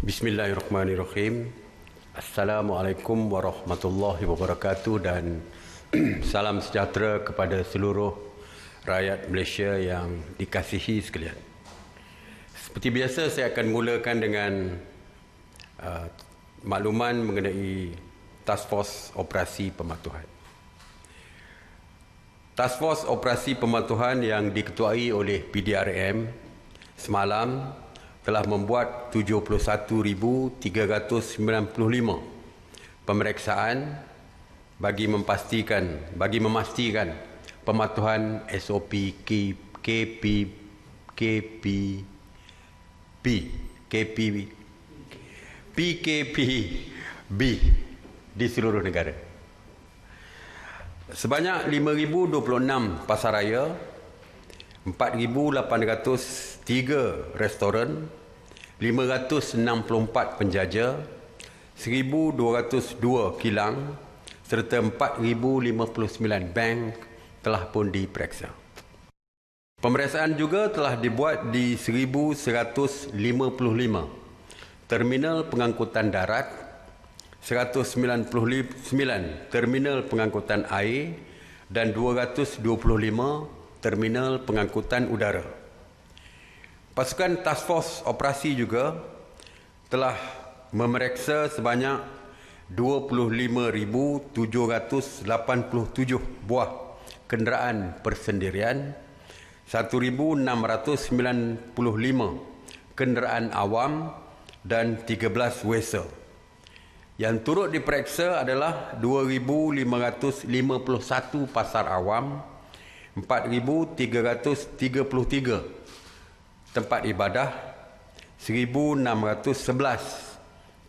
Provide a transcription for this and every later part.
Bismillahirrahmanirrahim. Assalamualaikum warahmatullahi wabarakatuh dan salam sejahtera kepada seluruh rakyat Malaysia yang dikasihi sekalian. Seperti biasa, saya akan mulakan dengan makluman mengenai Task Force Operasi Pematuhan. Task Force Operasi Pematuhan yang diketuai oleh PDRM semalam telah membuat 71,395 pemeriksaan bagi memastikan pematuhan SOP PKPB di seluruh negara. Sebanyak 5,026 pasaraya, 4,803 restoran, 564 penjaja, 1,202 kilang serta 4,059 bank telah pun diperiksa. Pemeriksaan juga telah dibuat di 1,155 terminal pengangkutan darat, 199 terminal pengangkutan air dan 225 terminal pengangkutan udara. Pasukan Task Force Operasi juga telah memeriksa sebanyak 25,787 buah kenderaan persendirian, 1,695 kenderaan awam dan 13 wesel. Yang turut diperiksa adalah 2,551 pasar awam, 4,333 tempat ibadah, 1,611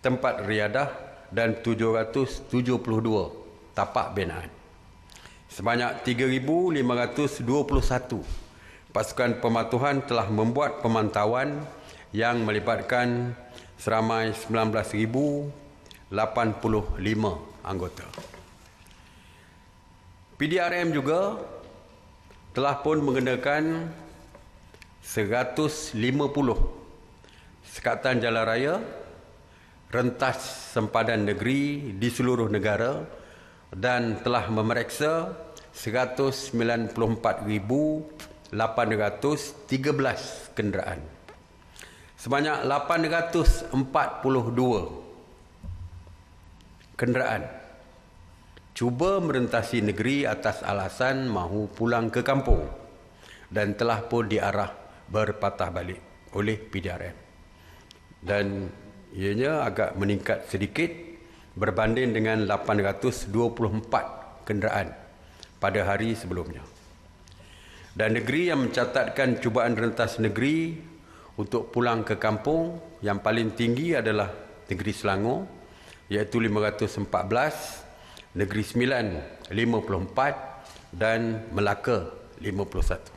tempat riadah dan 772 tapak binaan. Sebanyak 3,521 pasukan pematuhan telah membuat pemantauan yang melibatkan seramai 19,085 anggota. PDRM juga telah pun mengenakan 150 sekatan jalan raya, rentas sempadan negeri di seluruh negara dan telah memeriksa 194,813 kenderaan. Sebanyak 842 kenderaan cuba merentasi negeri atas alasan mahu pulang ke kampung dan telah pun diarah berpatah balik oleh PDRM. Dan ianya agak meningkat sedikit berbanding dengan 824 kenderaan pada hari sebelumnya. Dan negeri yang mencatatkan cubaan rentas negeri untuk pulang ke kampung yang paling tinggi adalah negeri Selangor, iaitu 514, Negeri Sembilan 54 dan Melaka 51.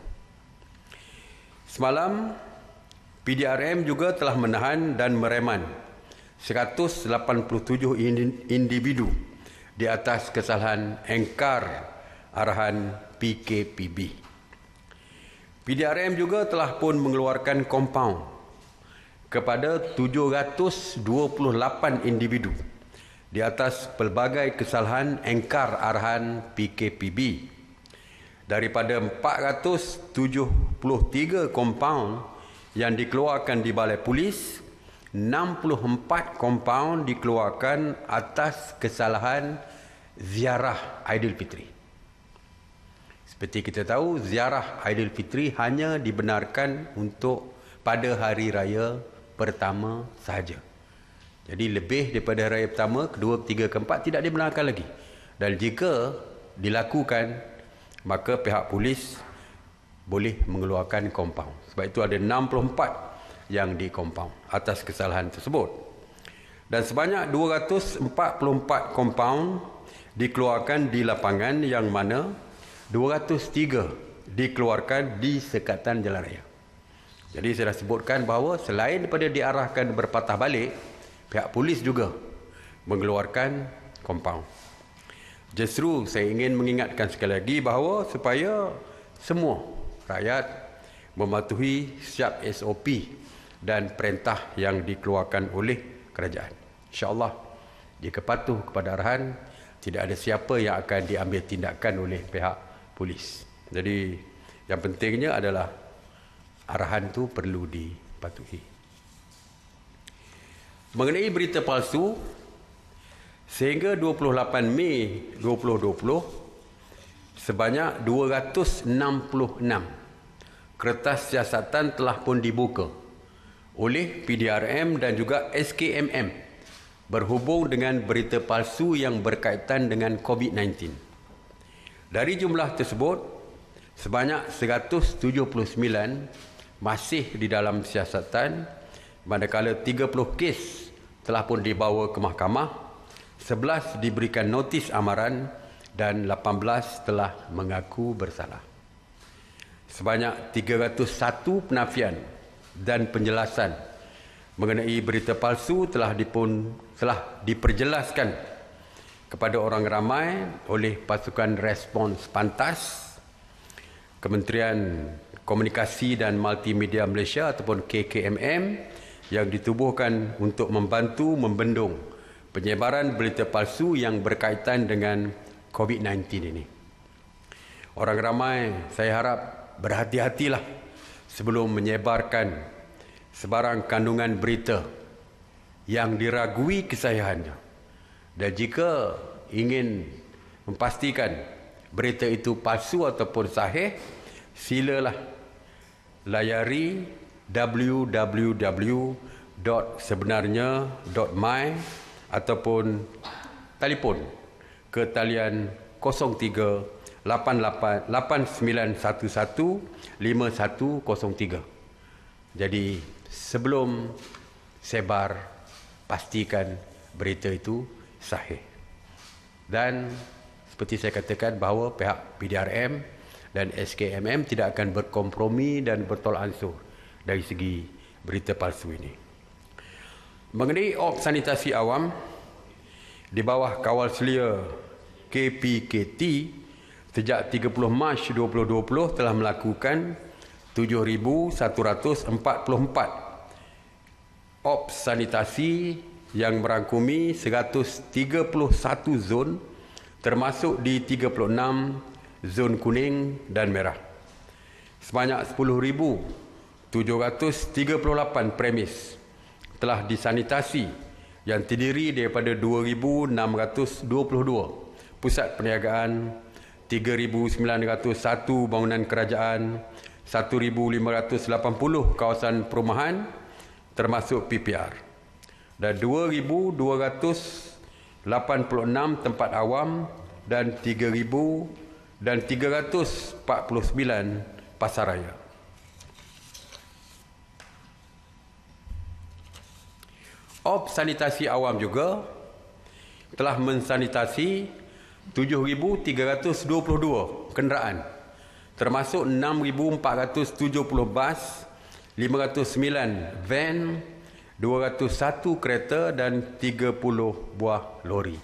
Semalam PDRM juga telah menahan dan mereman 187 individu di atas kesalahan engkar arahan PKPB. PDRM juga telah pun mengeluarkan kompaun kepada 728 individu di atas pelbagai kesalahan engkar arahan PKPB. Daripada 473 kompaun yang dikeluarkan di Balai Polis, 64 kompaun dikeluarkan atas kesalahan ziarah Aidilfitri. Seperti kita tahu, ziarah Aidilfitri hanya dibenarkan untuk pada hari raya pertama sahaja. Jadi lebih daripada raya pertama, kedua, ketiga, keempat tidak dibenarkan lagi. Dan jika dilakukan, maka pihak polis boleh mengeluarkan kompaun. Sebab itu ada 64 yang dikompaun atas kesalahan tersebut. Dan sebanyak 244 kompaun dikeluarkan di lapangan, yang mana 203 dikeluarkan di sekatan jalan raya. Jadi saya dah sebutkan bahawa selain daripada diarahkan berpatah balik, pihak polis juga mengeluarkan kompaun. Justru saya ingin mengingatkan sekali lagi bahawa supaya semua rakyat mematuhi setiap SOP dan perintah yang dikeluarkan oleh kerajaan. InsyaAllah, jika patuh kepada arahan, tidak ada siapa yang akan diambil tindakan oleh pihak polis. Jadi yang pentingnya adalah arahan itu perlu dipatuhi. Mengenai berita palsu, sehingga 28 Mei 2020, sebanyak 266 kertas siasatan telah pun dibuka oleh PDRM dan juga SKMM berhubung dengan berita palsu yang berkaitan dengan COVID-19. Dari jumlah tersebut, sebanyak 179 masih di dalam siasatan, manakala 30 kes telah pun dibawa ke mahkamah, 11 diberikan notis amaran dan 18 telah mengaku bersalah. Sebanyak 301 penafian dan penjelasan mengenai berita palsu telah diperjelaskan kepada orang ramai oleh pasukan respons pantas, Kementerian Komunikasi dan Multimedia Malaysia ataupun KKMM yang ditubuhkan untuk membantu membendung penyebaran berita palsu yang berkaitan dengan COVID-19 ini. Orang ramai, saya harap berhati-hatilah sebelum menyebarkan sebarang kandungan berita yang diragui kesahihannya. Dan jika ingin memastikan berita itu palsu ataupun sahih, silalah layari www.sebenarnya.my ataupun telefon ke talian 03 8911 5103. Jadi sebelum sebar, pastikan berita itu sahih. Dan seperti saya katakan bahawa pihak PDRM dan SKMM tidak akan berkompromi dan bertolak ansur dari segi berita palsu ini. Mengenai sanitasi awam, di bawah kawal selia KPKT, sejak 30 Mac 2020 telah melakukan 7,144 sanitasi yang merangkumi 131 zon, termasuk di 36 zon kuning dan merah. Sebanyak 10,738 premis telah disanitasi yang terdiri daripada 2,622 pusat perniagaan, 3,901 bangunan kerajaan, 1,580 kawasan perumahan termasuk PPR, dan 2,286 tempat awam dan 349 pasaraya. Sanitasi awam juga telah mensanitasi 7,322 kenderaan, termasuk 6,470 bas, 509 van, 201 kereta dan 30 buah lori.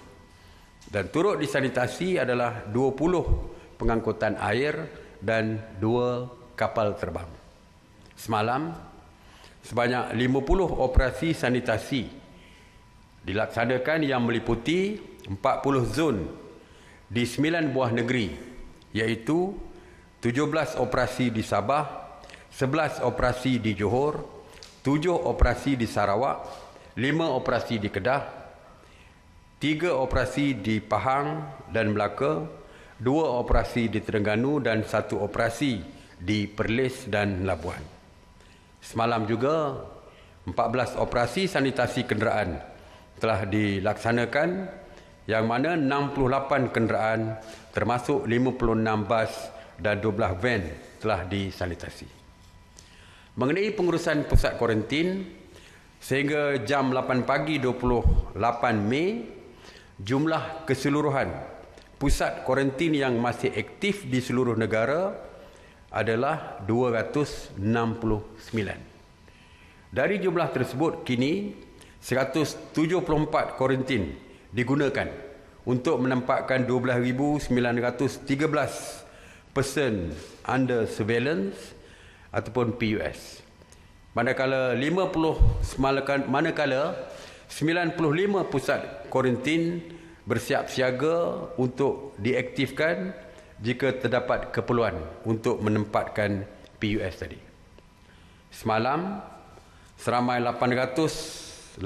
Dan turut disanitasi adalah 20 pengangkutan air dan 2 kapal terbang. Semalam, sebanyak 50 operasi sanitasi dilaksanakan yang meliputi 40 zon di 9 buah negeri, iaitu 17 operasi di Sabah, 11 operasi di Johor, 7 operasi di Sarawak, 5 operasi di Kedah, 3 operasi di Pahang dan Melaka, 2 operasi di Terengganu dan 1 operasi di Perlis dan Labuan. Semalam juga 14 operasi sanitasi kenderaan telah dilaksanakan, yang mana 68 kenderaan termasuk 56 bas dan 12 van telah disanitasi. Mengenai pengurusan pusat kuarantin, sehingga jam 8 pagi 28 Mei, jumlah keseluruhan pusat kuarantin yang masih aktif di seluruh negara adalah 269. Dari jumlah tersebut, kini 174 kuarantin digunakan untuk menempatkan 12,913 person under surveillance ataupun PUS. manakala 95 pusat kuarantin bersiap siaga untuk diaktifkan jika terdapat keperluan untuk menempatkan PUS tadi. Semalam, seramai 886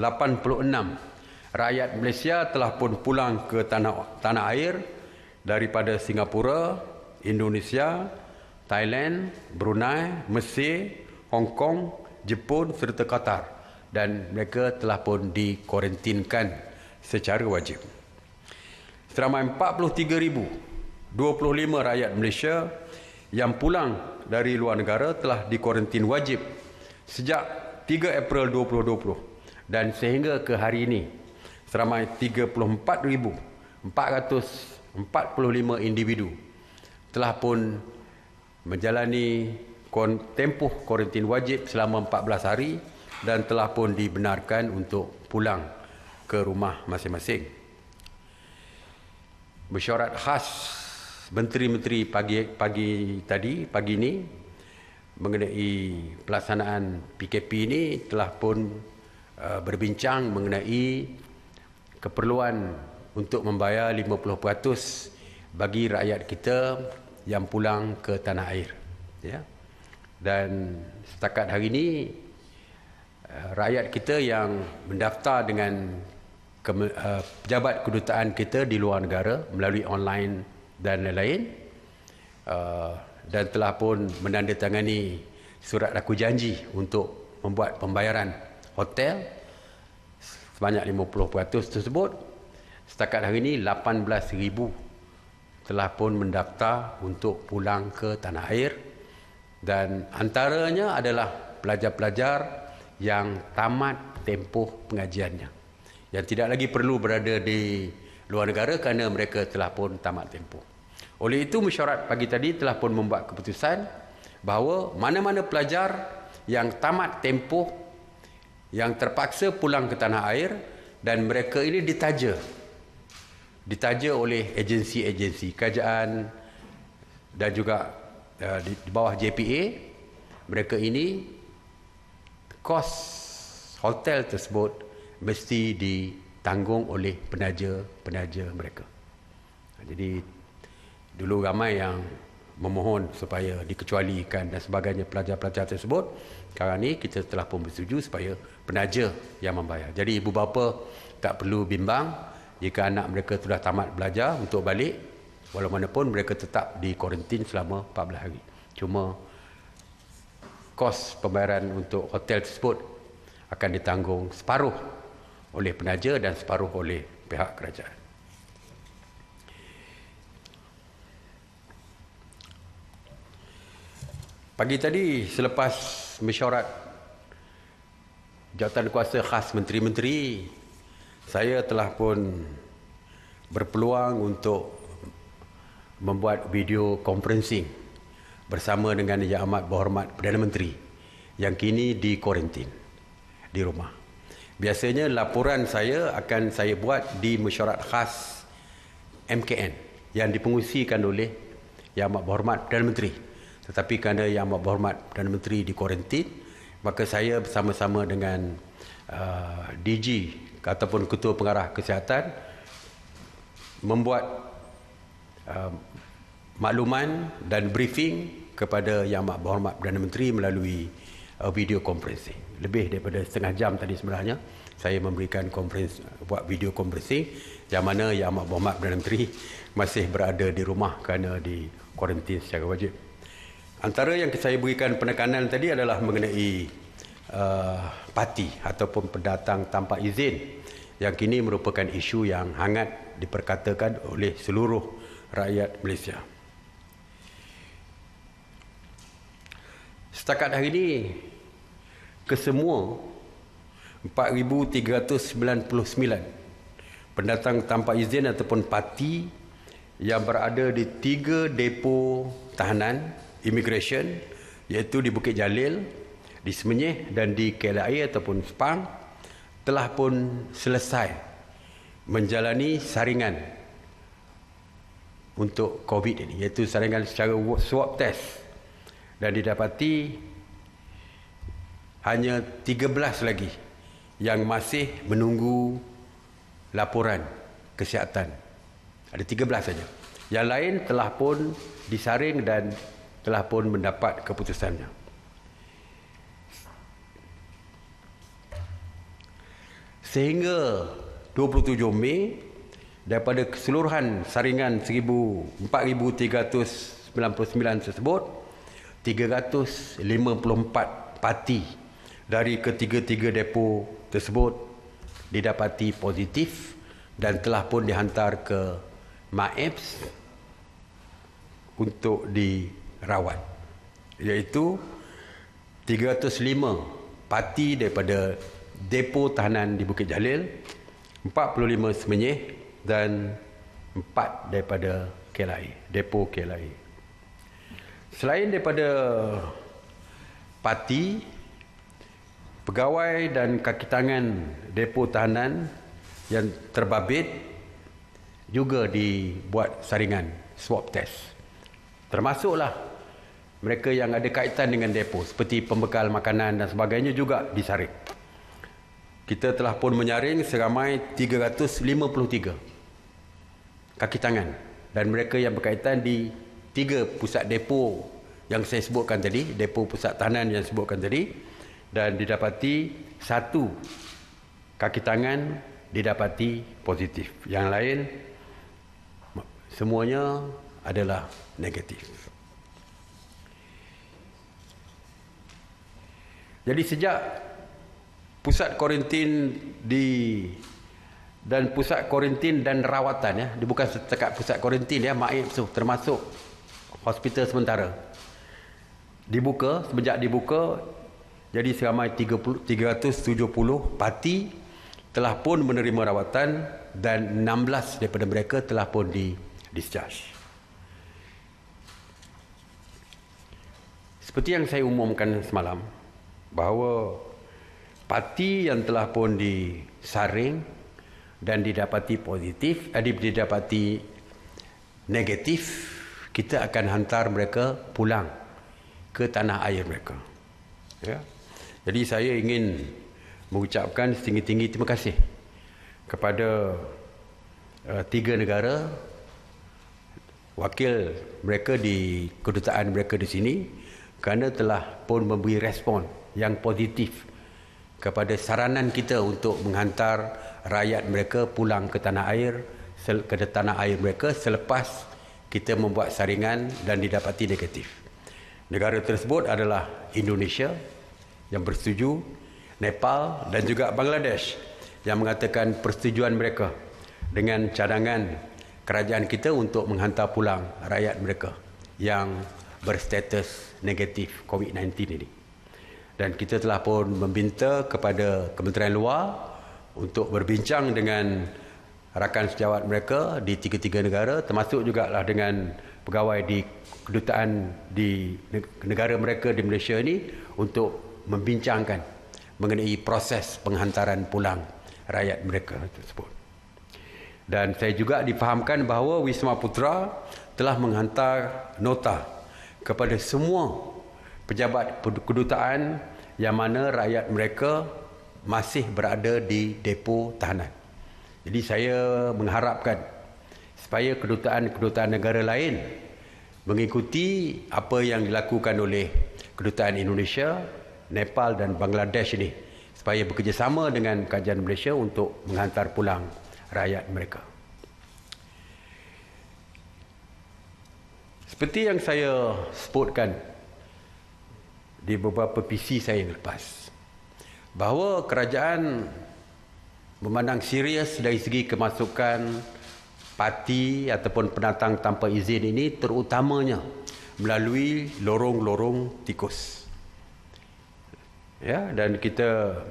rakyat Malaysia telah pun pulang ke tanah air daripada Singapura, Indonesia, Thailand, Brunei, Mesir, Hong Kong, Jepun serta Qatar, dan mereka telah pun dikuarantinkan secara wajib. Seramai 43,025 rakyat Malaysia yang pulang dari luar negara telah dikuarantin wajib sejak 3 April 2020, dan sehingga ke hari ini seramai 34,445 individu telah pun menjalani tempoh kuarantin wajib selama 14 hari dan telah pun dibenarkan untuk pulang ke rumah masing-masing. Mesyuarat khas menteri-menteri pagi ini mengenai pelaksanaan PKP ini telah pun berbincang mengenai keperluan untuk membayar 50% bagi rakyat kita yang pulang ke tanah air, ya. Dan setakat hari ini rakyat kita yang mendaftar dengan pejabat kedutaan kita di luar negara melalui online dan lain-lain, dan telah pun menandatangani surat laku janji untuk membuat pembayaran hotel sebanyak 50% tersebut. Setakat hari ini 18,000 telah pun mendaftar untuk pulang ke tanah air, dan antaranya adalah pelajar-pelajar yang tamat tempoh pengajiannya, yang tidak lagi perlu berada di luar negara kerana mereka telah pun tamat tempoh. Oleh itu, mesyuarat pagi tadi telah pun membuat keputusan bahawa mana-mana pelajar yang tamat tempoh yang terpaksa pulang ke tanah air, dan mereka ini ditaja oleh agensi-agensi kerajaan dan juga di bawah JPA, mereka ini kos hotel tersebut mesti ditanggung oleh penaja mereka. Jadi dulu ramai yang memohon supaya dikecualikan dan sebagainya pelajar-pelajar tersebut. Sekarang ni kita telah pun bersetuju supaya penaja yang membayar. Jadi ibu bapa tak perlu bimbang jika anak mereka sudah tamat belajar untuk balik, walau mana pun mereka tetap di kuarantin selama 14 hari. Cuma kos pembayaran untuk hotel tersebut akan ditanggung separuh oleh penaja dan separuh oleh pihak kerajaan. Pagi tadi selepas mesyuarat jawatankuasa khas menteri-menteri, saya telah pun berpeluang untuk membuat video conferencing bersama dengan Yang Amat Berhormat Perdana Menteri yang kini di kuarantin di rumah. Biasanya laporan saya akan saya buat di mesyuarat khas MKN yang dipengusikan oleh Yang Amat Berhormat Perdana Menteri. Tetapi kerana Yang Amat Berhormat Perdana Menteri di kuarantin, maka saya bersama-sama dengan DG ataupun Ketua Pengarah Kesihatan membuat makluman dan briefing kepada Yang Amat Berhormat Perdana Menteri melalui video conferencing. Lebih daripada setengah jam tadi sebenarnya saya memberikan buat video conferencing, yang mana Yang Amat Berhormat Perdana Menteri masih berada di rumah kerana di kuarantin secara wajib. Antara yang saya berikan penekanan tadi adalah mengenai parti ataupun pendatang tanpa izin, yang kini merupakan isu yang hangat diperkatakan oleh seluruh rakyat Malaysia. Setakat hari ini, kesemua 4,399 pendatang tanpa izin ataupun parti yang berada di 3 depo tahanan immigration, iaitu di Bukit Jalil, di Semenyih dan di KLIA ataupun Sepang, telah pun selesai menjalani saringan untuk COVID ini, iaitu saringan secara swab test, dan didapati hanya 13 lagi yang masih menunggu laporan kesihatan. Ada 13 saja. Yang lain telah pun disaring dan telah pun mendapat keputusannya. Sehingga 27 Mei, daripada keseluruhan saringan 4,399 tersebut, 354 parti dari ketiga-tiga depo tersebut didapati positif dan telah pun dihantar ke MAEPS untuk dirawat, iaitu 305 parti daripada depo tahanan di Bukit Jalil, 45 Semenyih dan 4 daripada KLIA, depo KLIA. Selain daripada parti, pegawai dan kaki tangan depo tahanan yang terbabit juga dibuat saringan swab test. Termasuklah mereka yang ada kaitan dengan depo seperti pembekal makanan dan sebagainya juga disaring. Kita telah pun menyaring seramai 353 kaki tangan dan mereka yang berkaitan di 3 pusat depo yang saya sebutkan tadi, depo pusat tahanan yang sebutkan tadi, dan didapati 1 kaki tangan didapati positif. Yang lain semuanya adalah negatif. Jadi sejak pusat kuarantin dan pusat kuarantin dan rawatan, ya, dia bukan setakat pusat kuarantin, ya, MAEPS tu termasuk hospital sementara semenjak dibuka, jadi seramai 370 parti telah pun menerima rawatan dan 16 daripada mereka telah pun di-discharge. Seperti yang saya umumkan semalam, bahawa parti yang telah pun disaring dan didapati positif, didapati negatif, kita akan hantar mereka pulang ke tanah air mereka. Ya. Jadi saya ingin mengucapkan setinggi-tinggi terima kasih kepada 3 negara, wakil mereka di kedutaan mereka di sini, kerana telah pun memberi respon yang positif kepada saranan kita untuk menghantar rakyat mereka pulang ke tanah air mereka selepas kita membuat saringan dan didapati negatif. Negara tersebut adalah Indonesia yang bersetuju, Nepal dan juga Bangladesh yang mengatakan persetujuan mereka dengan cadangan kerajaan kita untuk menghantar pulang rakyat mereka yang berstatus negatif COVID-19 ini. Dan kita telah pun meminta kepada Kementerian Luar untuk berbincang dengan rakan sejawat mereka di 3 negara, termasuk juga lah dengan pegawai di kedutaan di negara mereka di Malaysia ini, untuk membincangkan mengenai proses penghantaran pulang rakyat mereka tersebut. Dan saya juga difahamkan bahawa Wisma Putra telah menghantar nota kepada semua pejabat kedutaan yang mana rakyat mereka masih berada di depo tahanan. Jadi saya mengharapkan supaya kedutaan-kedutaan negara lain mengikuti apa yang dilakukan oleh kedutaan Indonesia, Nepal dan Bangladesh ini, supaya bekerjasama dengan kerajaan Malaysia untuk menghantar pulang rakyat mereka. Seperti yang saya sebutkan di beberapa PC saya yang lepas, bahawa kerajaan memandang serius dari segi kemasukan parti ataupun pendatang tanpa izin ini, terutamanya melalui lorong-lorong tikus. Ya, dan kita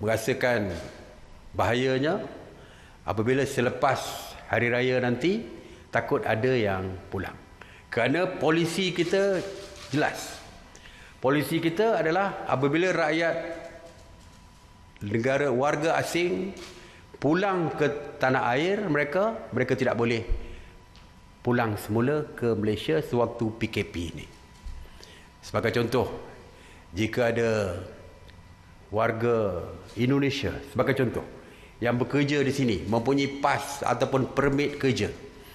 merasakan bahayanya apabila selepas hari raya nanti takut ada yang pulang. Kerana polisi kita jelas. Polisi kita adalah apabila rakyat negara warga asing pulang ke tanah air mereka tidak boleh pulang semula ke Malaysia sewaktu PKP ini. Sebagai contoh, jika ada warga Indonesia sebagai contoh yang bekerja di sini mempunyai pas ataupun permit kerja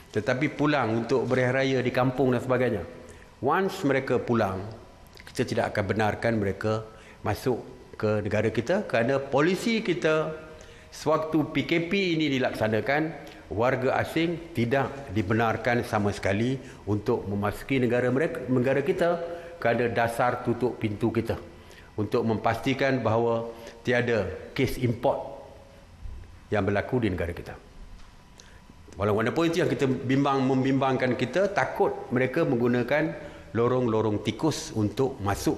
tetapi pulang untuk berhari raya di kampung dan sebagainya, once mereka pulang, kita tidak akan benarkan mereka masuk ke negara kita kerana polisi kita sewaktu PKP ini dilaksanakan, warga asing tidak dibenarkan sama sekali untuk memasuki negara kita kerana dasar tutup pintu kita untuk memastikan bahawa tiada kes import yang berlaku di negara kita. Walaupun itu yang kita membimbangkan kita, takut mereka menggunakan lorong-lorong tikus untuk masuk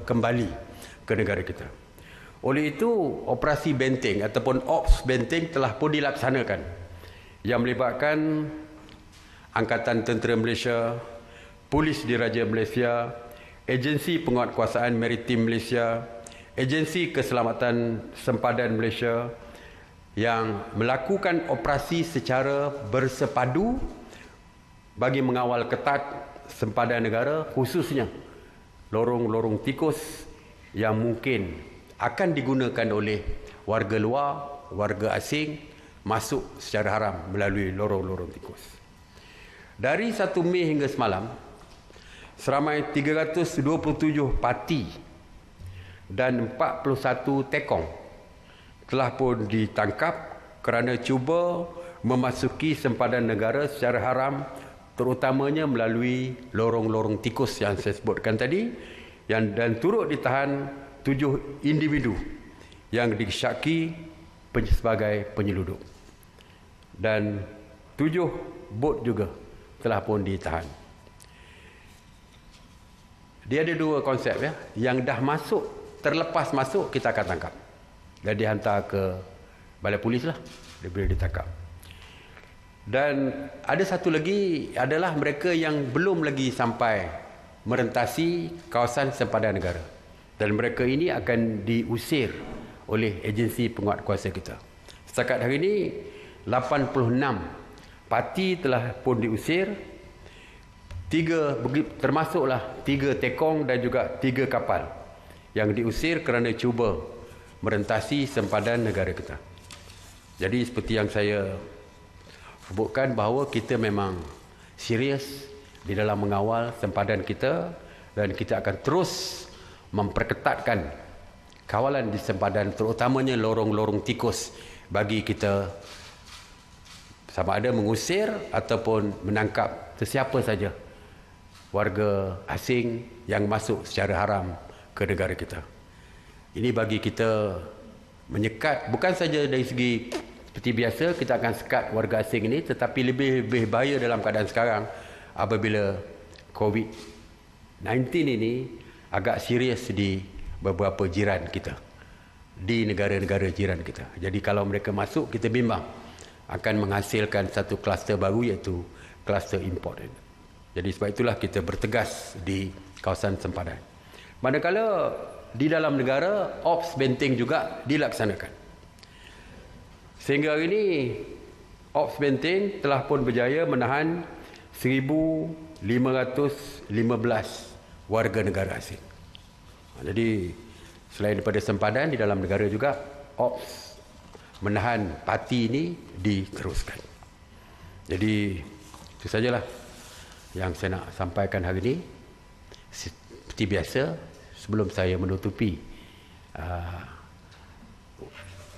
kembali ke negara kita. Oleh itu, operasi benteng ataupun Ops Benteng telah pun dilaksanakan yang melibatkan Angkatan Tentera Malaysia, Polis Diraja Malaysia, Agensi Penguatkuasaan Maritim Malaysia, Agensi Keselamatan Sempadan Malaysia yang melakukan operasi secara bersepadu bagi mengawal ketat sempadan negara, khususnya lorong-lorong tikus yang mungkin akan digunakan oleh warga luar, warga asing masuk secara haram melalui lorong-lorong tikus. Dari 1 Mei hingga semalam, seramai 327 parti dan 41 tekong telah pun ditangkap kerana cuba memasuki sempadan negara secara haram, terutamanya melalui lorong-lorong tikus yang saya sebutkan tadi, dan turut ditahan 7 individu yang disyaki sebagai penyelundup, dan 7 bot juga telah pun ditahan. Dia ada 2 konsep ya. Yang dah masuk, terlepas masuk, kita akan tangkap dan dihantar ke balai polis lah, dia boleh ditangkap. Dan ada satu lagi adalah mereka yang belum lagi sampai merentasi kawasan sempadan negara, dan mereka ini akan diusir oleh agensi penguatkuasa kita. Setakat hari ini 86 parti telah pun diusir, 3 termasuklah 3 tekong dan juga 3 kapal yang diusir kerana cuba merentasi sempadan negara kita. Jadi seperti yang saya sebutkan bahawa kita memang serius di dalam mengawal sempadan kita, dan kita akan terus memperketatkan kawalan di sempadan, terutamanya lorong-lorong tikus, bagi kita sama ada mengusir ataupun menangkap sesiapa saja warga asing yang masuk secara haram ke negara kita. Ini bagi kita menyekat, bukan saja dari segi seperti biasa kita akan sekat warga asing ini, tetapi lebih bahaya dalam keadaan sekarang apabila COVID-19 ini agak serius di beberapa jiran kita, di negara-negara jiran kita. Jadi kalau mereka masuk, kita bimbang akan menghasilkan satu kluster baru, iaitu kluster import. Jadi sebab itulah kita bertegas di kawasan sempadan. Manakala di dalam negara, Ops Benteng juga dilaksanakan. Sehingga hari ini, Ops Benteng telah pun berjaya menahan 1,515 warga negara asing. Jadi selain daripada sempadan, di dalam negara juga Ops menahan parti ini diteruskan. Jadi itu sajalah yang saya nak sampaikan hari ini. Seperti biasa, sebelum saya menutupi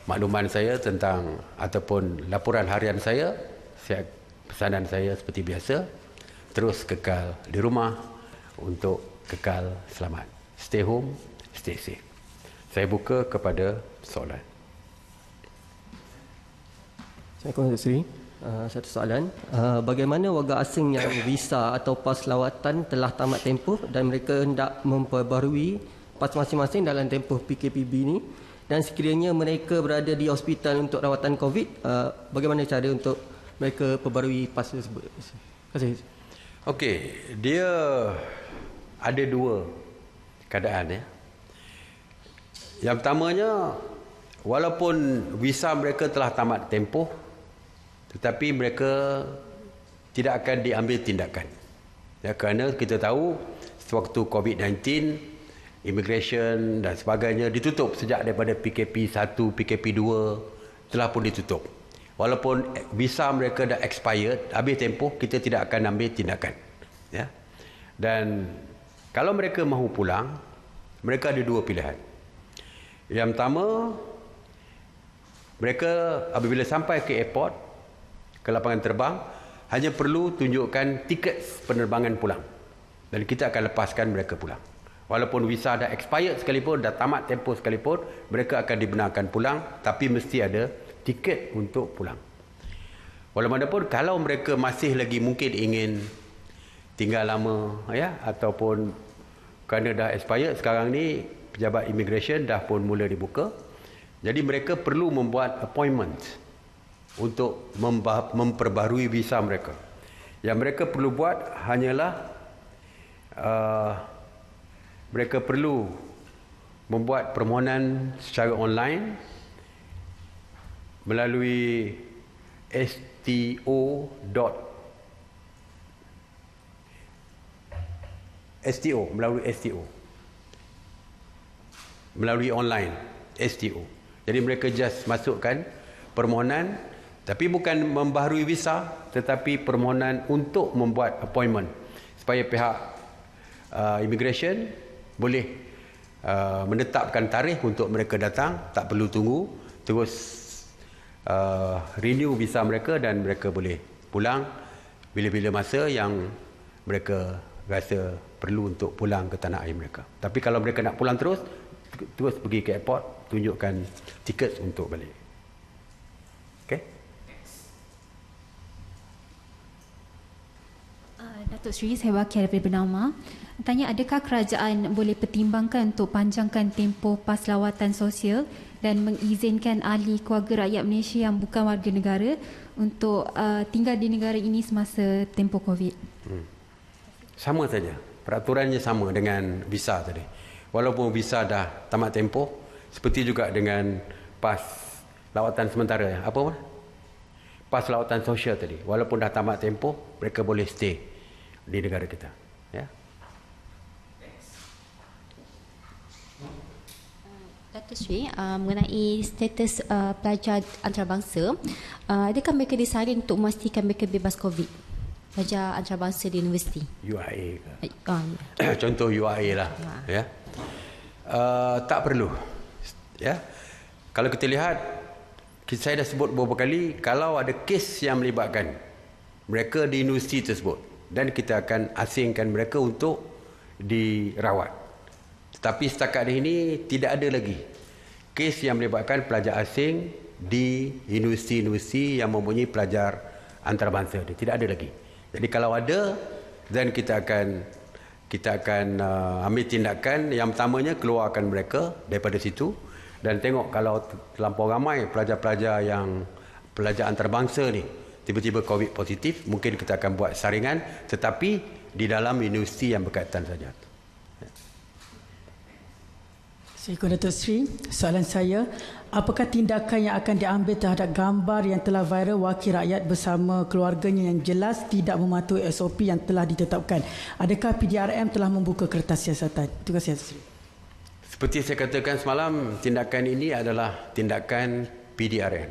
makluman saya tentang ataupun laporan harian saya, pesanan saya seperti biasa, terus kekal di rumah untuk kekal selamat. Stay home, stay safe. Saya buka kepada soalan. Assalamualaikum Sri. Satu soalan. Bagaimana warga asing yang visa atau pas lawatan telah tamat tempoh dan mereka hendak memperbarui pas masing-masing dalam tempoh PKPB ini, dan sekiranya mereka berada di hospital untuk rawatan COVID, bagaimana cara untuk mereka perbarui pas tersebut? Terima kasih. Okey, dia ada 2 keadaan ya. Yang pertamanya, walaupun visa mereka telah tamat tempoh, tetapi mereka tidak akan diambil tindakan. Ya, kerana kita tahu sewaktu COVID-19 immigration dan sebagainya ditutup sejak daripada PKP 1, PKP 2 telah pun ditutup. Walaupun visa mereka dah expired, habis tempoh, kita tidak akan ambil tindakan. Ya. Dan kalau mereka mahu pulang, mereka ada dua pilihan. Yang pertama, mereka apabila sampai ke airport, ke lapangan terbang, hanya perlu tunjukkan tiket penerbangan pulang. Dan kita akan lepaskan mereka pulang. Walaupun visa dah expired sekalipun, dah tamat tempoh sekalipun, mereka akan dibenarkan pulang, tapi mesti ada tiket untuk pulang. Walaupun kalau mereka masih lagi mungkin ingin tinggal lama, ya, ataupun kerana dah expired, sekarang ni pejabat immigration dah pun mula dibuka. Jadi mereka perlu membuat appointment untuk memperbarui visa mereka. Yang mereka perlu buat hanyalah mereka perlu membuat permohonan secara online melalui melalui online STO. Jadi mereka just masukkan permohonan, tapi bukan membaharui visa, tetapi permohonan untuk membuat appointment supaya pihak immigration boleh menetapkan tarikh untuk mereka datang, tak perlu tunggu, terus renew visa mereka dan mereka boleh pulang bila-bila masa yang mereka rasa perlu untuk pulang ke tanah air mereka. Tapi kalau mereka nak pulang terus pergi ke airport, tunjukkan tiket untuk balik. Okey? Datuk Seri, saya wakil daripada Bernama. Tanya, adakah kerajaan boleh pertimbangkan untuk panjangkan tempoh pas lawatan sosial dan mengizinkan ahli keluarga rakyat Malaysia yang bukan warga negara untuk tinggal di negara ini semasa tempoh COVID? Sama saja. Peraturannya sama dengan visa tadi. Walaupun visa dah tamat tempoh, seperti juga dengan pas lawatan sementara. Apa? Pas lawatan sosial tadi. Walaupun dah tamat tempoh, mereka boleh stay di negara kita. Ya. Datuk Seri, mengenai status pelajar antarabangsa, adakah mereka disaring untuk memastikan mereka bebas COVID? Pelajar antarabangsa di universiti. UIA ke? Contoh UIA lah. Ya. Tak perlu. Ya. Kalau kita lihat, saya dah sebut beberapa kali, kalau ada kes yang melibatkan mereka di universiti tersebut, dan kita akan asingkan mereka untuk dirawat. Tetapi setakat ini tidak ada lagi kes yang melibatkan pelajar asing di universiti-universiti yang mempunyai pelajar antarabangsa. Tidak ada lagi. Jadi kalau ada, dan kita akan ambil tindakan. Yang pertamanya, keluarkan mereka daripada situ dan tengok kalau terlampau ramai pelajar-pelajar yang pelajar antarabangsa ni tiba-tiba COVID positif, mungkin kita akan buat saringan, tetapi di dalam universiti yang berkaitan saja. Assalamualaikum Datuk Seri. Soalan saya, apakah tindakan yang akan diambil terhadap gambar yang telah viral wakil rakyat bersama keluarganya yang jelas tidak mematuhi SOP yang telah ditetapkan? Adakah PDRM telah membuka kertas siasatan? Terima kasih Datuk Seri. Seperti saya katakan semalam, tindakan ini adalah tindakan PDRM.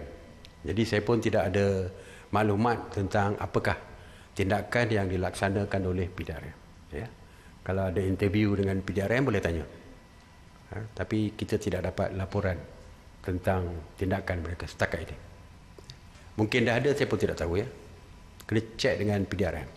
Jadi saya pun tidak ada maklumat tentang apakah tindakan yang dilaksanakan oleh PDRM. Ya. Kalau ada interview dengan PDRM boleh tanya. Tapi kita tidak dapat laporan tentang tindakan mereka setakat ini. Mungkin dah ada, saya pun tidak tahu ya. Kena cek dengan PDRM.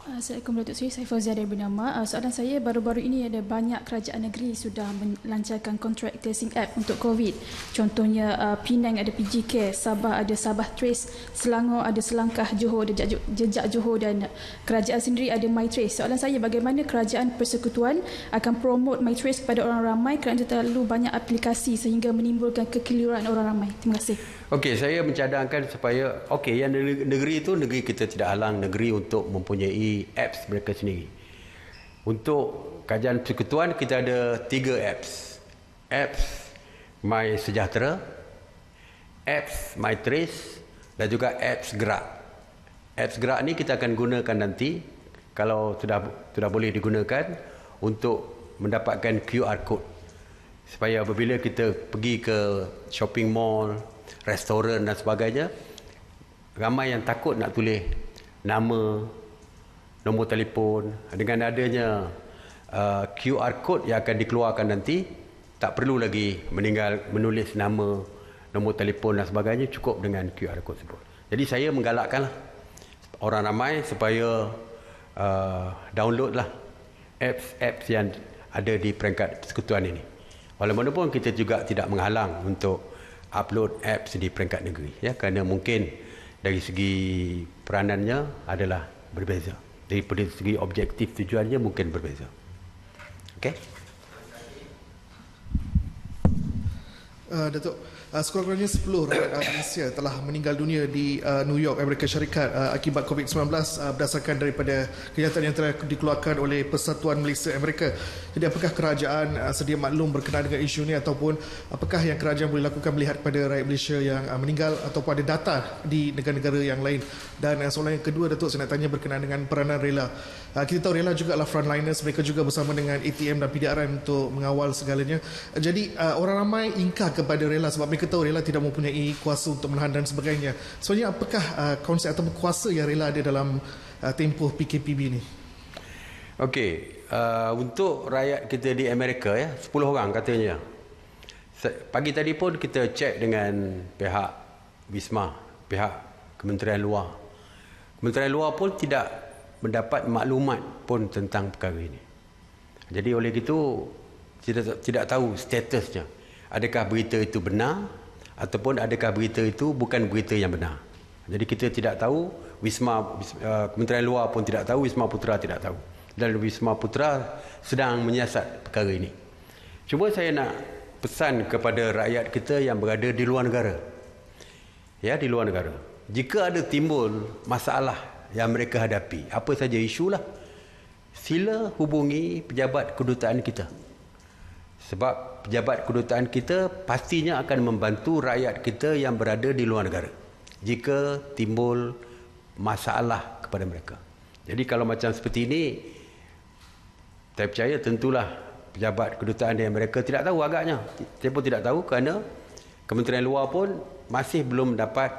Assalamualaikum Datuk Seri, saya Fauzia dari Bernama. Soalan saya, baru-baru ini ada banyak kerajaan negeri sudah melancarkan kontrak tracing app untuk COVID. Contohnya Penang ada PG Care, Sabah ada Sabah Trace, Selangor ada Selangkah Johor, ada Jejak Johor, dan kerajaan sendiri ada MyTrace. Soalan saya, bagaimana kerajaan persekutuan akan promote MyTrace kepada orang ramai kerana terlalu banyak aplikasi sehingga menimbulkan kekeliruan orang ramai? Terima kasih. Okey, saya mencadangkan supaya yang negeri itu, negeri kita tidak halang negeri untuk mempunyai apps mereka sendiri. Untuk kajian persekutuan kita ada 3 apps. Apps My Sejahtera, apps My Trace dan juga apps Gerak. Apps Gerak ni kita akan gunakan nanti kalau sudah boleh digunakan untuk mendapatkan QR code supaya apabila kita pergi ke shopping mall, restoran dan sebagainya, ramai yang takut nak tulis nama, nombor telefon. Dengan adanya QR code yang akan dikeluarkan nanti, tak perlu lagi menulis nama, nombor telefon dan sebagainya, cukup dengan QR code tersebut. Jadi saya menggalakkanlah orang ramai supaya downloadlah apps yang ada di peringkat persekutuan ini. Walaupun kita juga tidak menghalang untuk upload apps di peringkat negeri, ya, kerana mungkin dari segi peranannya adalah berbeza. Dari segi objektif tujuannya mungkin berbeza. Okey. Datuk, sekurang-kurangnya 10 rakyat Malaysia telah meninggal dunia di New York, Amerika Syarikat akibat COVID-19 berdasarkan daripada kenyataan yang telah dikeluarkan oleh Persatuan Malaysia Amerika. Jadi apakah kerajaan sedia maklum berkenaan dengan isu ini, ataupun apakah yang kerajaan boleh lakukan melihat kepada rakyat Malaysia yang meninggal, ataupun ada data di negara-negara yang lain? Dan soalan yang kedua, Datuk, saya nak tanya berkenaan dengan peranan rela. Kita tahu rela juga adalah frontliners, mereka juga bersama dengan ATM dan PDRM untuk mengawal segalanya. Jadi orang ramai ingkar kepada rela sebab mereka tahu rela tidak mempunyai kuasa untuk menahan dan sebagainya. Sebenarnya apakah konsep atau kuasa yang rela ada dalam tempoh PKPB ni? Okey, untuk rakyat kita di Amerika, ya, 10 orang katanya. Pagi tadi pun kita cek dengan pihak Wisma, pihak Kementerian Luar. Kementerian Luar pun tidak mendapat maklumat pun tentang perkara ini. Jadi oleh itu tidak tahu statusnya. Adakah berita itu benar ataupun adakah berita itu bukan berita yang benar. Jadi kita tidak tahu, Kementerian Luar pun tidak tahu, Wisma Putra tidak tahu. Dan Wisma Putra sedang menyiasat perkara ini. Cuma saya nak pesan kepada rakyat kita yang berada di luar negara. Ya, di luar negara. Jika ada timbul masalah yang mereka hadapi, apa saja isulah, sila hubungi pejabat kedutaan kita. Sebab pejabat kedutaan kita pastinya akan membantu rakyat kita yang berada di luar negara jika timbul masalah kepada mereka. Jadi kalau macam seperti ini, saya percaya tentulah pejabat kedutaan di Amerika tidak tahu agaknya. Saya pun tidak tahu kerana Kementerian Luar pun masih belum dapat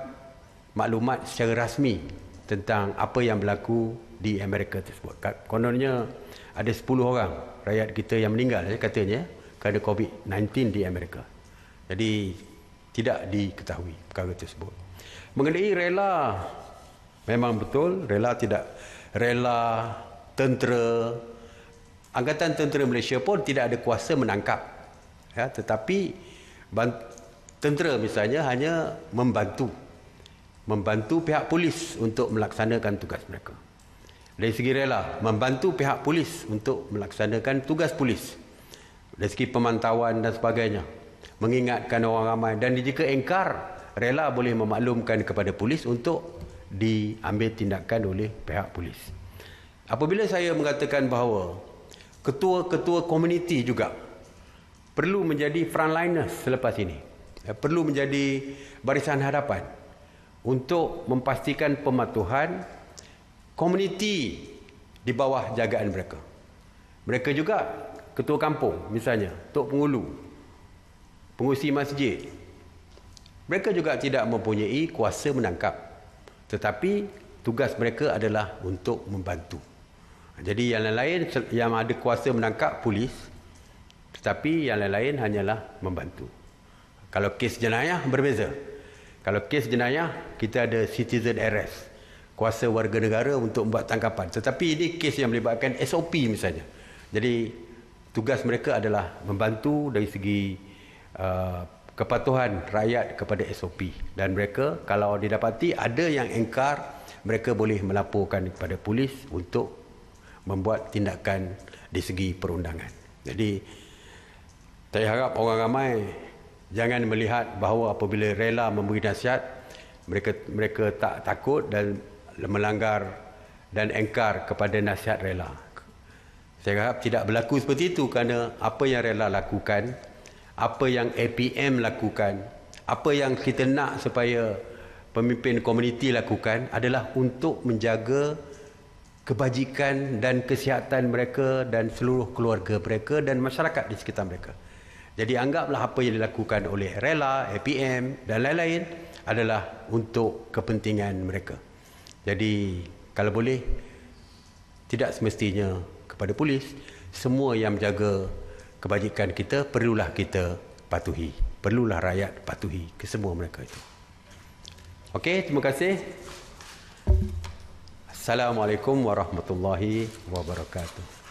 maklumat secara rasmi tentang apa yang berlaku di Amerika tersebut. Kononnya ada 10 orang rakyat kita yang meninggal, katanya, kerana COVID-19 di Amerika. Jadi tidak diketahui perkara tersebut. Mengenai rela, memang betul rela tentera, Angkatan Tentera Malaysia pun tidak ada kuasa menangkap, ya, tetapi tentera misalnya hanya membantu pihak polis untuk melaksanakan tugas mereka. Dari segi rela, membantu pihak polis untuk melaksanakan tugas polis. Dari segi pemantauan dan sebagainya, mengingatkan orang ramai, dan jika engkar, rela boleh memaklumkan kepada polis untuk diambil tindakan oleh pihak polis. Apabila saya mengatakan bahawa ketua-ketua komuniti juga perlu menjadi frontliners selepas ini, perlu menjadi barisan hadapan untuk memastikan pematuhan komuniti di bawah jagaan mereka. Mereka juga ketua kampung misalnya, tok pengulu, pengurusi masjid. Mereka juga tidak mempunyai kuasa menangkap, tetapi tugas mereka adalah untuk membantu. Jadi yang lain yang ada kuasa menangkap polis, tetapi yang lain hanyalah membantu. Kalau kes jenayah berbeza. Kalau kes jenayah, kita ada citizen arrest, kuasa warga negara untuk membuat tangkapan. Tetapi ini kes yang melibatkan SOP misalnya. Jadi tugas mereka adalah membantu dari segi kepatuhan rakyat kepada SOP. Dan mereka kalau didapati ada yang engkar, mereka boleh melaporkan kepada polis untuk membuat tindakan di segi perundangan. Jadi saya harap orang ramai jangan melihat bahawa apabila rela memberi nasihat, mereka tak takut dan melanggar dan engkar kepada nasihat rela. Saya harap tidak berlaku seperti itu, kerana apa yang rela lakukan, apa yang APM lakukan, apa yang kita nak supaya pemimpin komuniti lakukan adalah untuk menjaga kebajikan dan kesihatan mereka dan seluruh keluarga mereka dan masyarakat di sekitar mereka. Jadi anggaplah apa yang dilakukan oleh Rela, APM dan lain-lain adalah untuk kepentingan mereka. Jadi kalau boleh, tidak semestinya kepada polis, semua yang menjaga kebajikan kita perlulah kita patuhi. Perlulah rakyat patuhi ke semua mereka itu. Okey, terima kasih. Assalamualaikum warahmatullahi wabarakatuh.